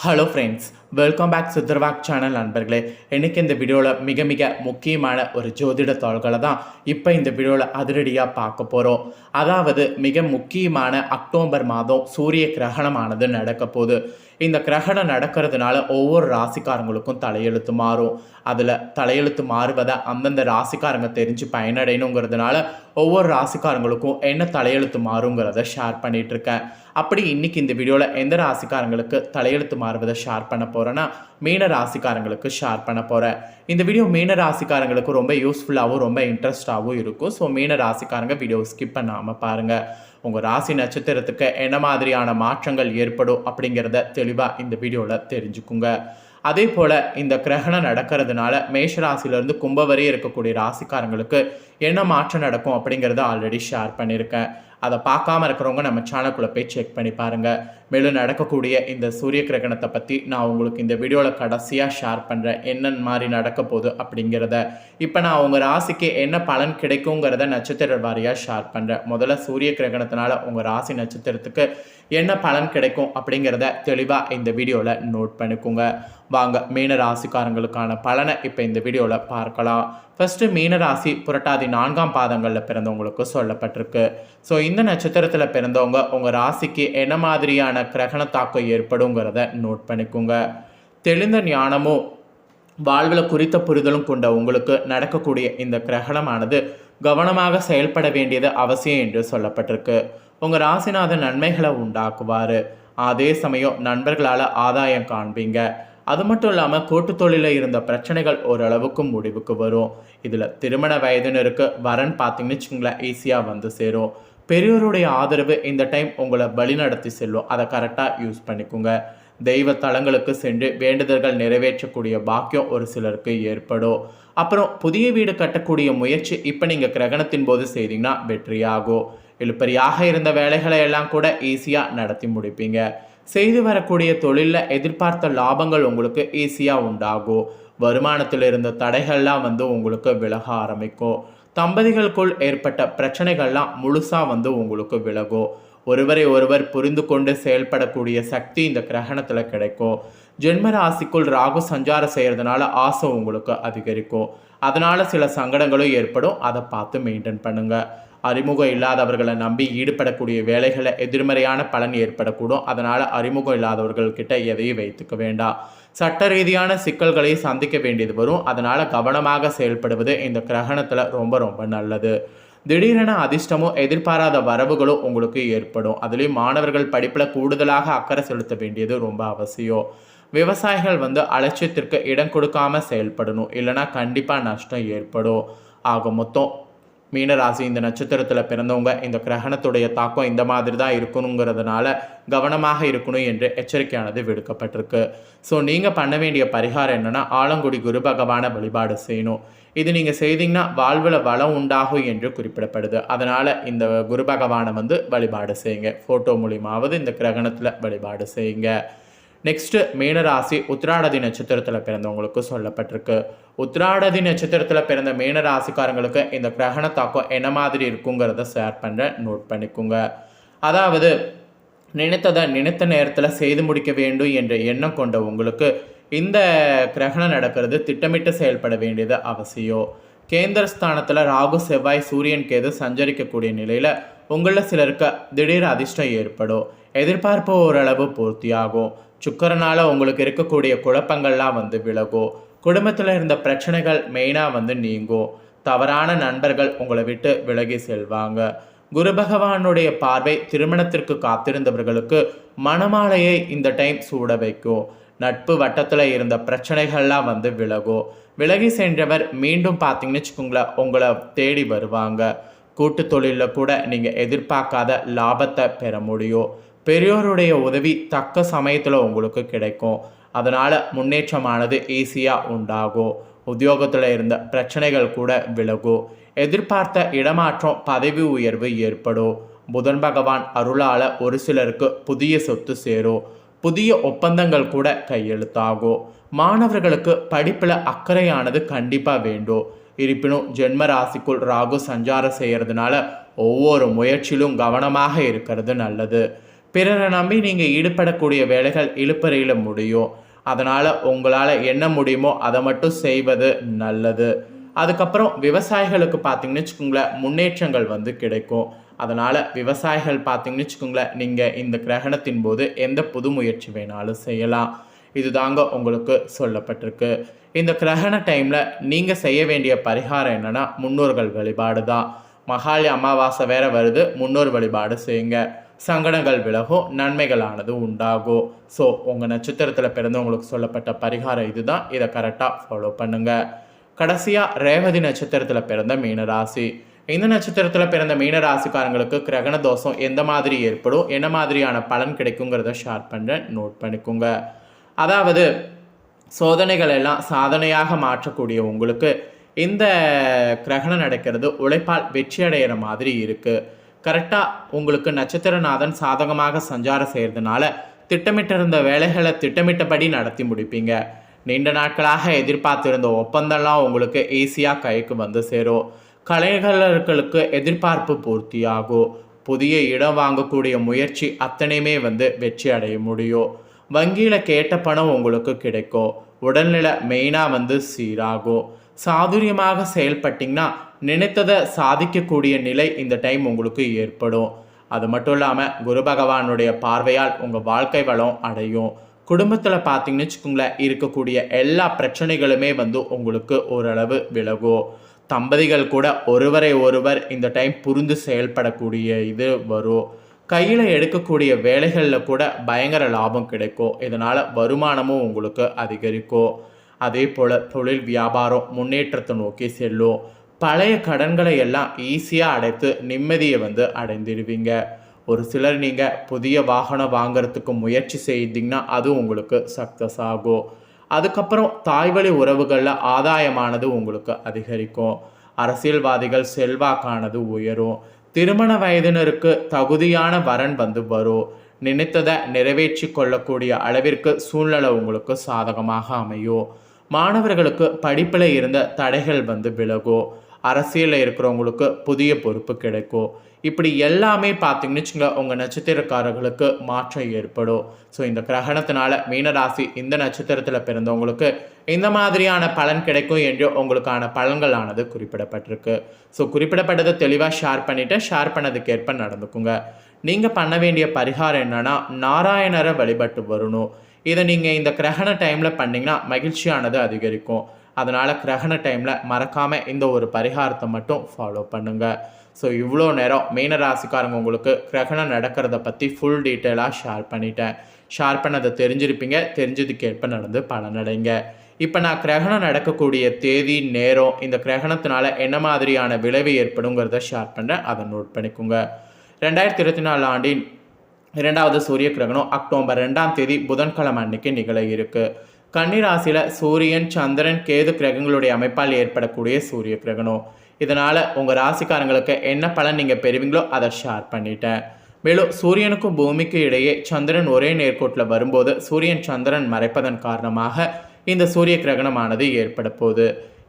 Hello ஃப்ரெண்ட்ஸ், welcome back சித்தர்வாக் channel நண்பர்களே. இன்றைக்கி இந்த வீடியோவில் மிக மிக முக்கியமான ஒரு ஜோதிட தாள்களை தான் இப்போ இந்த வீடியோவில் அதிரடியாக பார்க்க போகிறோம். அதாவது மிக முக்கியமான அக்டோபர் மாதம் சூரிய கிரகணமானது நடக்க போகுது. இந்த கிரகணம் நடக்கிறதுனால ஒவ்வொரு ராசிக்காரங்களுக்கும் தலையெழுத்து மாறும். அதில் தலையெழுத்து மாறுவதை அந்தந்த ராசிக்காரங்க தெரிஞ்சு பயனடையணுங்கிறதுனால ஒவ்வொரு ராசிக்காரங்களுக்கும் என்ன தலையெழுத்து மாறுங்கிறத ஷேர் பண்ணிகிட்ருக்கேன். அப்படி இன்றைக்கி இந்த வீடியோவில் எந்த ராசிக்காரங்களுக்கு தலையெழுத்து மாறுவதை ஷேர் பண்ண போகிறேன்னா மீன ராசிக்காரங்களுக்கு ஷேர் பண்ண போகிறேன். இந்த வீடியோ மீன ராசிக்காரங்களுக்கு ரொம்ப யூஸ்ஃபுல்லாகவும் ரொம்ப இன்ட்ரெஸ்டாகவும் இருக்கும். ஸோ மீன ராசிக்காரங்க வீடியோ ஸ்கிப் பண்ணாமல் பாருங்கள். உங்கள் ராசி நட்சத்திரத்துக்கு என்ன மாதிரியான மாற்றங்கள் ஏற்படும் அப்படிங்கிறத தெளிவாக இந்த வீடியோவில் தெரிஞ்சுக்குங்க. அதே போல் இந்த கிரகணம் நடக்கிறதுனால மேஷராசிலேருந்து கும்ப வரை இருக்கக்கூடிய ராசிக்காரங்களுக்கு என்ன மாற்றம் நடக்கும் அப்படிங்கிறத ஆல்ரெடி ஷேர் பண்ணியிருக்கேன். அதை பார்க்காம இருக்கிறவங்க நம்ம சேனலுக்குள்ளே போய் செக் பண்ணி பாருங்கள். மேலும் நடக்கக்கூடிய இந்த சூரிய கிரகணத்தை பற்றி நான் உங்களுக்கு இந்த வீடியோவில் கடைசியாக ஷேர் பண்ணுறேன், என்னென்ன மாதிரி நடக்க போகுது அப்படிங்கிறத. இப்போ நான் உங்கள் ராசிக்கு என்ன பலன் கிடைக்குங்கிறத நட்சத்திர வாரியாக ஷேர் பண்ணுறேன். முதல்ல சூரிய கிரகணத்தினால உங்கள் ராசி நட்சத்திரத்துக்கு என்ன பலன் கிடைக்கும் அப்படிங்கிறத தெளிவாக இந்த வீடியோவில் நோட் பண்ணிக்கோங்க. வாங்க மீன ராசிக்காரங்களுக்கான பலனை இப்போ இந்த வீடியோவில் பார்க்கலாம். ஃபஸ்ட்டு மீனராசி புரட்டாதி 4ஆம் பாதங்களில் பிறந்தவங்களுக்கு சொல்லப்பட்டிருக்கு. ஸோ இந்த நட்சத்திரத்தில் பிறந்தவங்க உங்கள் ராசிக்கு என்ன மாதிரியான கிரகண தாக்கம் ஏற்படுங்கிறத நோட் பண்ணிக்கோங்க. தெளிந்த ஞானமும் வாழ்வில் குறித்த புரிதலும் கொண்ட உங்களுக்கு நடக்கக்கூடிய இந்த கிரகணமானது கவனமாக செயல்பட வேண்டியது அவசியம் என்று சொல்லப்பட்டிருக்கு. உங்கள் ராசிநாதன் நன்மைகளை உண்டாக்குவார். அதே சமயம் நண்பர்களால் ஆதாயம் காண்பீங்க. அது மட்டும் இல்லாமல் கூட்டு தொழிலில் இருந்த பிரச்சனைகள் ஓரளவுக்கு முடிவுக்கு வரும். இதில் திருமண வயதினருக்கு வரன் பார்த்தீங்கன்னு வச்சுங்களேன் ஈஸியாக வந்து சேரும். பெரியோருடைய ஆதரவு இந்த டைம் உங்களை வழிநடத்தி செல்லும். அதை கரெக்டாக யூஸ் பண்ணிக்கோங்க. தெய்வ தலங்களுக்கு சென்று வேண்டுதல்கள் நிறைவேற்றக்கூடிய பாக்கியம் ஒரு சிலருக்கு ஏற்படும். அப்புறம் புதிய வீடு கட்டக்கூடிய முயற்சி இப்போ நீங்கள் கிரகணத்தின் போது செய்தீங்கன்னா வெற்றியாகும். இழுப்பறியாக இருந்த வேலைகளை எல்லாம் கூட ஈஸியாக நடத்தி முடிப்பீங்க. செய்து வரக்கூடிய தொழிலில் எதிர்பார்த்த லாபங்கள் உங்களுக்கு ஈஸியாக உண்டாகும். வருமானத்தில் இருந்த தடைகள்லாம் உங்களுக்கு விலக ஆரம்பிக்கும். தம்பதிகளுக்குள் ஏற்பட்ட பிரச்சனைகள்லாம் முழுசாக உங்களுக்கு விலகும். ஒருவரை ஒருவர் புரிந்து கொண்டு செயல்படக்கூடிய சக்தி இந்த கிரகணத்தில் கிடைக்கும். ஜென்ம ராசிக்குள் ராகு சஞ்சாரம் செய்கிறதுனால ஆசை உங்களுக்கு அதிகரிக்கும். அதனால் சில சங்கடங்களும் ஏற்படும். அதை பார்த்து மெயின்டைன் பண்ணுங்கள். அறிமுகம் இல்லாதவர்களை நம்பி ஈடுபடக்கூடிய வேலைகளை எதிர்மறையான பலன் ஏற்படக்கூடும். அதனால் அறிமுகம் இல்லாதவர்கள்கிட்ட எதையும் வைத்துக்க வேண்டாம். சட்ட ரீதியான சிக்கல்களை சந்திக்க வேண்டியது வரும். அதனால் கவனமாக செயல்படுவது இந்த கிரகணத்தில் ரொம்ப ரொம்ப நல்லது. திடீரென அதிர்ஷ்டமும் எதிர்பாராத வரவுகளும் உங்களுக்கு ஏற்படும். அதுலேயும் மாணவர்கள் படிப்பில் கூடுதலாக அக்கறை செலுத்த வேண்டியது ரொம்ப அவசியம். விவசாயிகள் அலட்சியத்திற்கு இடம் கொடுக்காம செயல்படணும், இல்லைனா கண்டிப்பாக நஷ்டம் ஏற்படும். ஆக மொத்தம் மீனராசி இந்த நட்சத்திரத்தில் பிறந்தவங்க இந்த கிரகணத்துடைய தாக்கம் இந்த மாதிரி தான் இருக்கணுங்கிறதுனால கவனமாக இருக்கணும் என்று எச்சரிக்கையானது விடுக்கப்பட்டிருக்கு. ஸோ நீங்கள் பண்ண வேண்டிய பரிகாரம் என்னென்னா ஆலங்குடி குரு பகவானை வழிபாடு செய்யணும். இது நீங்கள் செய்தீங்கன்னா வாழ்வில் வளம் உண்டாகும் என்று குறிப்பிடப்படுது. அதனால் இந்த குரு பகவானை வழிபாடு செய்யுங்க. ஃபோட்டோ மூலியமாவது இந்த கிரகணத்தில் வழிபாடு செய்யுங்க. நெக்ஸ்ட்டு மீனராசி உத்திராடதி நட்சத்திரத்தில் பிறந்தவங்களுக்கு சொல்லப்பட்டிருக்கு. உத்திராடதி நட்சத்திரத்தில் பிறந்த மீனராசிக்காரங்களுக்கு இந்த கிரகண தாக்கம் என்ன மாதிரி இருக்குங்கிறத ஷேர் பண்ணுறேன், நோட் பண்ணிக்கோங்க. அதாவது நினைத்ததை நினைத்த நேரத்தில் செய்து முடிக்க வேண்டும் என்ற எண்ணம் கொண்ட உங்களுக்கு இந்த கிரகணம் நடக்கிறது திட்டமிட்டு செயல்பட வேண்டியது அவசியம். கேந்திர ஸ்தானத்தில் ராகு செவ்வாய் சூரியன் கேது சஞ்சரிக்கக்கூடிய நிலையில் உங்களில் சிலருக்கு திடீர் அதிர்ஷ்டம் ஏற்படும். எதிர்பார்ப்பு ஓரளவு பூர்த்தியாகும். சுக்கரனால் உங்களுக்கு இருக்கக்கூடிய குழப்பங்கள்லாம் விலகும். குடும்பத்தில் இருந்த பிரச்சனைகள் மெயினாக நீங்கும். தவறான நண்பர்கள் உங்களை விட்டு விலகி செல்வாங்க. குரு பகவானுடைய பார்வை திருமணத்திற்கு காத்திருந்தவர்களுக்கு மணமாலையை இந்த டைம் சூட வைக்கும். நட்பு வட்டத்தில் இருந்த பிரச்சனைகள்லாம் விலகும். விலகி சென்றவர் மீண்டும் பார்த்தீங்கன்னு வச்சுக்கோங்களேன் உங்களை தேடி வருவாங்க. கூட்டு தொழிலில் கூட நீங்கள் எதிர்பார்க்காத லாபத்தை பெற முடியும். பெரியோருடைய உதவி தக்க சமயத்தில் உங்களுக்கு கிடைக்கும். அதனால் முன்னேற்றமானது ஈஸியாக உண்டாகும். உத்தியோகத்தில் இருந்த பிரச்சனைகள் கூட விலகும். எதிர்பார்த்த இடமாற்றம் பதவி உயர்வு ஏற்படும். புதன் பகவான் அருளால் ஒரு சிலருக்கு புதிய சொத்து சேரும். புதிய ஒப்பந்தங்கள் கூட கையெழுத்தாகும். மாணவர்களுக்கு படிப்பில் அக்கறையானது கண்டிப்பாக வேண்டும். இருப்பினும் ஜென்ம ராசிக்குள் ராகு சஞ்சாரம் செய்கிறதுனால ஒவ்வொரு முயற்சியிலும் கவனமாக இருக்கிறது நல்லது. பிறரை நம்பி நீங்கள் ஈடுபடக்கூடிய வேலைகள் இழுப்பறையில் முடியும். அதனால் உங்களால் என்ன முடியுமோ அதை மட்டும் செய்வது நல்லது. அதுக்கப்புறம் விவசாயிகளுக்கு பார்த்தீங்கன்னு வச்சுக்கோங்களேன், முன்னேற்றங்கள் வந்து கிடைக்கும். அதனால் விவசாயிகள் பார்த்தீங்கன்னு வச்சுக்கோங்களேன், நீங்கள் இந்த கிரகணத்தின் போது எந்த புது முயற்சி வேணாலும் செய்யலாம். இதுதாங்க உங்களுக்கு சொல்லப்பட்டிருக்கு. இந்த கிரகண டைமில் நீங்கள் செய்ய வேண்டிய பரிகாரம் என்னென்னா, முன்னோர்கள் வழிபாடு தான். மகாலி அமாவாசை வேற வருது, முன்னோர் வழிபாடு செய்யுங்க. சங்கடங்கள் விலகும், நன்மைகளானது உண்டாகும். ஸோ உங்கள் நட்சத்திரத்தில் பிறந்தவங்களுக்கு சொல்லப்பட்ட பரிகாரம் இதுதான். இதை கரெக்டாக ஃபாலோ பண்ணுங்கள். கடைசியாக ரேவதி நட்சத்திரத்தில் பிறந்த மீனராசி. இந்த நட்சத்திரத்தில் பிறந்த மீனராசிக்காரங்களுக்கு கிரகண தோஷம் எந்த மாதிரி ஏற்படும், என்ன மாதிரியான பலன் கிடைக்குங்கிறத ஷேர் பண்ணுறேன், நோட் பண்ணிக்கோங்க. அதாவது சோதனைகள் எல்லாம் சாதனையாக மாற்றக்கூடிய உங்களுக்கு இந்த கிரகணம் நடக்கிறது உழைப்பால் வெற்றி அடைகிற மாதிரி இருக்குது. கரெக்டாக உங்களுக்கு நட்சத்திரநாதன் சாதகமாக சஞ்சாரம் செய்கிறதுனால திட்டமிட்டிருந்த வேலைகளை திட்டமிட்டபடி நடத்தி முடிப்பீங்க. நீண்ட நாட்களாக எதிர்பார்த்திருந்த ஒப்பந்தம்லாம் உங்களுக்கு ஈஸியாக கைக்கு வந்து சேரும். கலைஞர்களுக்கு எதிர்பார்ப்பு பூர்த்தியாகும். புதிய இடம் வாங்கக்கூடிய முயற்சி அத்தனையுமே வந்து வெற்றி அடைய முடியும். வங்கியில் கேட்ட பணம் உங்களுக்கு கிடைக்கும். உடல்நிலை மெயினாக வந்து சீராகும். சாதுரியமாக செயல்பட்டிங்கன்னா நினைத்ததை சாதிக்கக்கூடிய நிலை இந்த டைம் உங்களுக்கு ஏற்படும். அது மட்டும் இல்லாமல் குரு பகவானுடைய பார்வையால் உங்கள் வாழ்க்கை வளம் அடையும். குடும்பத்தில் பார்த்தீங்கன்னு வச்சுக்கோங்களேன், இருக்கக்கூடிய எல்லா பிரச்சனைகளுமே வந்து உங்களுக்கு ஓரளவு விலகும். தம்பதிகள் கூட ஒருவரை ஒருவர் இந்த டைம் புரிந்து செயல்படக்கூடிய இது வரும். கையில் எடுக்கக்கூடிய வேலைகளில் கூட பயங்கர லாபம் கிடைக்கும். இதனால் வருமானமும் உங்களுக்கு அதிகரிக்கும். அதே போல் தொழில் வியாபாரம் முன்னேற்றத்தை நோக்கி செல்லும். பழைய கடன்களை எல்லாம் ஈஸியாக அடைத்து நிம்மதியை வந்து அடைந்திடுவீங்க. ஒரு சிலர் நீங்கள் புதிய வாகனம் வாங்கிறதுக்கு முயற்சி செய்தீங்கன்னா அது உங்களுக்கு சக்ஸஸ் ஆகும். அதுக்கப்புறம் தாய்வழி உறவுகளில் ஆதாயமானது உங்களுக்கு அதிகரிக்கும். அரசியல்வாதிகள் செல்வாக்கானது உயரும். திருமண வயதினருக்கு தகுதியான வரன் வந்து வரும். நினைத்ததை நிறைவேற்றி கொள்ளக்கூடிய அளவிற்கு சூழ்நிலை உங்களுக்கு சாதகமாக அமையும். மாணவர்களுக்கு படிப்பில் இருந்த தடைகள் வந்து விலகும். அரசியலில் இருக்கிறவங்களுக்கு புதிய பொறுப்பு கிடைக்கும். இப்படி எல்லாமே பார்த்தீங்கன்னு வச்சுங்க, உங்கள் நட்சத்திரக்காரர்களுக்கு மாற்றம் ஏற்படும். ஸோ இந்த கிரகணத்தினால மீனராசி இந்த நட்சத்திரத்தில் பிறந்தவங்களுக்கு இந்த மாதிரியான பலன் கிடைக்கும் என்று உங்களுக்கான பலன்களானது குறிப்பிடப்பட்டிருக்கு. ஸோ குறிப்பிடப்பட்டதை தெளிவாக ஷேர் பண்ணிவிட்டு ஷேர் பண்ணதுக்கேற்ப நடந்துக்குங்க. நீங்கள் பண்ண வேண்டிய பரிகாரம் என்னென்னா, நாராயணரை வழிபட்டு வரணும். இதை நீங்கள் இந்த கிரகண டைமில் பண்ணிங்கன்னா மகிழ்ச்சியானது அதிகரிக்கும். அதனால் கிரகண டைமில் மறக்காமல் இந்த ஒரு பரிகாரத்தை மட்டும் ஃபாலோ பண்ணுங்கள். ஸோ இவ்வளோ நேரம் மீனராசிக்காரங்க உங்களுக்கு கிரகணம் நடக்கிறத பற்றி ஃபுல் டீட்டெயிலாக ஷேர் பண்ணிட்டேன். ஷேர் பண்ணதை தெரிஞ்சிருப்பீங்க. தெரிஞ்சதுக்கேற்ப நடந்து பலனடைங்க. இப்போ நான் கிரகணம் நடக்கக்கூடிய தேதி, நேரம், இந்த கிரகணத்தினால என்ன மாதிரியான விளைவு ஏற்படுங்கிறத ஷேர் பண்ணுறேன். அதை நோட் பண்ணிக்கோங்க. 2024 ஆண்டின் 2வது சூரிய கிரகணம் அக்டோபர் 2ஆம் தேதி புதன்கிழமை அன்னைக்கு நிகழ இருக்கு. கன்னிராசியில் சூரியன், சந்திரன், கேது கிரகங்களுடைய அமைப்பால் ஏற்படக்கூடிய சூரிய கிரகணம். இதனால் உங்கள் ராசிக்காரங்களுக்கு என்ன பலன் நீங்கள் பெறுவீங்களோ அதை ஷேர் பண்ணிட்டேன். மேலும் சூரியனுக்கும் பூமிக்கும் இடையே சந்திரன் ஒரே நேர்கோட்டில் வரும்போது சூரியன் சந்திரன் மறைப்பதன் காரணமாக இந்த சூரிய கிரகணமானது ஏற்பட போகுது.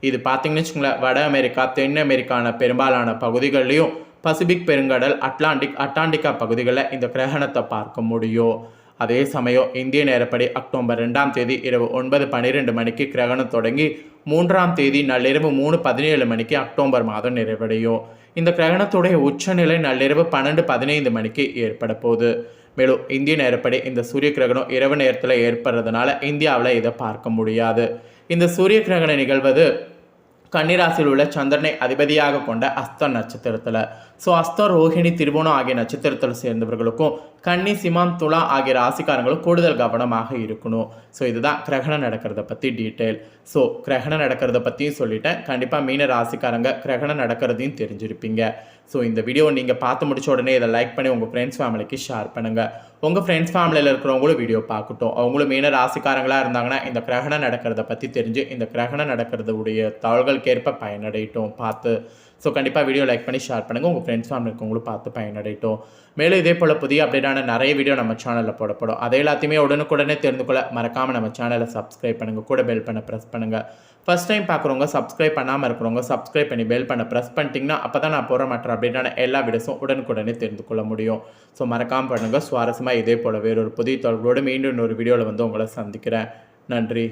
இது பார்த்தீங்கன்னு வச்சுக்கோங்களேன், வட அமெரிக்கா, தென் அமெரிக்கான பெரும்பாலான பகுதிகளிலையும் பசிபிக் பெருங்கடல், அட்லாண்டிக்கா பகுதிகளில் இந்த கிரகணத்தை பார்க்க முடியும். அதே சமயம் இந்திய நேரப்படி அக்டோபர் 2ஆம் தேதி இரவு 9:12 மணிக்கு கிரகணம் தொடங்கி 3ஆம் தேதி நள்ளிரவு 3:17 மணிக்கு அக்டோபர் மாதம் நிறைவடையும். இந்த கிரகணத்துடைய உச்சநிலை நள்ளிரவு 12:15 மணிக்கு ஏற்பட போகுது. மேலும் இந்திய நேரப்படி இந்த சூரிய கிரகணம் இரவு நேரத்தில் ஏற்படுறதுனால இந்தியாவில் இதை பார்க்க முடியாது. இந்த சூரிய கிரகணம் நிகழ்வது கன்னிராசியில் உள்ள சந்திரனை அதிபதியாக கொண்ட அஸ்தம் நட்சத்திரத்தில். ஸோ அஸ்தம், ரோஹிணி, திருவோணம் ஆகிய நட்சத்திரத்தில் சேர்ந்தவர்களுக்கும் கன்னி, சிம்மம், துலா ஆகிய ராசிக்காரங்களும் கூடுதல் கவனமாக இருக்கணும். ஸோ இதுதான் கிரகணம் நடக்கிறத பற்றி டீட்டெயில். ஸோ கிரகணம் நடக்கிறத பற்றியும் சொல்லிட்டேன். கண்டிப்பாக மீன ராசிக்காரங்க கிரகணம் நடக்கிறதையும் தெரிஞ்சிருப்பீங்க. ஸோ இந்த வீடியோ நீங்கள் பார்த்து முடிச்ச உடனே இதை லைக் பண்ணி உங்கள் ஃப்ரெண்ட்ஸ் ஃபேமிலிக்கு ஷேர் பண்ணுங்கள். உங்கள் ஃப்ரெண்ட்ஸ் ஃபேமிலியில் இருக்கிறவங்களும் வீடியோ பார்க்கட்டும். அவங்களும் மீன ராசிக்காரங்களாக இருந்தாங்கன்னா இந்த கிரகணம் நடக்கிறத பற்றி தெரிஞ்சு இந்த கிரகணம் நடக்கிறதுடைய தகவல்களுக்கேற்ப பயனடையட்டும் பார்த்து. ஸோ கண்டிப்பாக வீடியோ லைக் பண்ணி ஷேர் பண்ணுங்கள், உங்கள் ஃப்ரெண்ட்ஸ் ஃபேமிலி இருக்கவங்களும் பார்த்து பயனடையட்டும். மேலும் இதே போல் புதிய அப்டேட்டான நிறைய வீடியோ நம்ம சேனலில் போடப்படும். அதை எல்லாத்தையுமே உடனுக்குடனே தெரிந்து கொள்ள மறக்காமல் நம்ம சேனலை சப்ஸ்கிரைப் பண்ணுங்கள், கூட பெல் பண்ண ப்ரெஸ் பண்ணுங்கள். ஃபஸ்ட் டைம் பார்க்குறவங்க, சப்ஸ்கிரைப் பண்ணாமல் இருக்கிறவங்க சப்ஸ்கிரைப் பண்ணி பெல் பண்ண ப்ரெஸ் பண்ணிட்டீங்கன்னா அப்போ தான் நான் போகிற மற்ற அப்டேட்டான எல்லா வீடியோஸும் உடனுக்குடனே தெரிந்து கொள்ள முடியும். ஸோ மறக்காமல் பண்ணுங்கள். சுவாரஸ்யமாக இதே போல் வேறொரு புதிய தகவலோடு மீண்டும் இன்னொரு வீடியோவில் வந்து உங்களை சந்திக்கிறேன். நன்றி.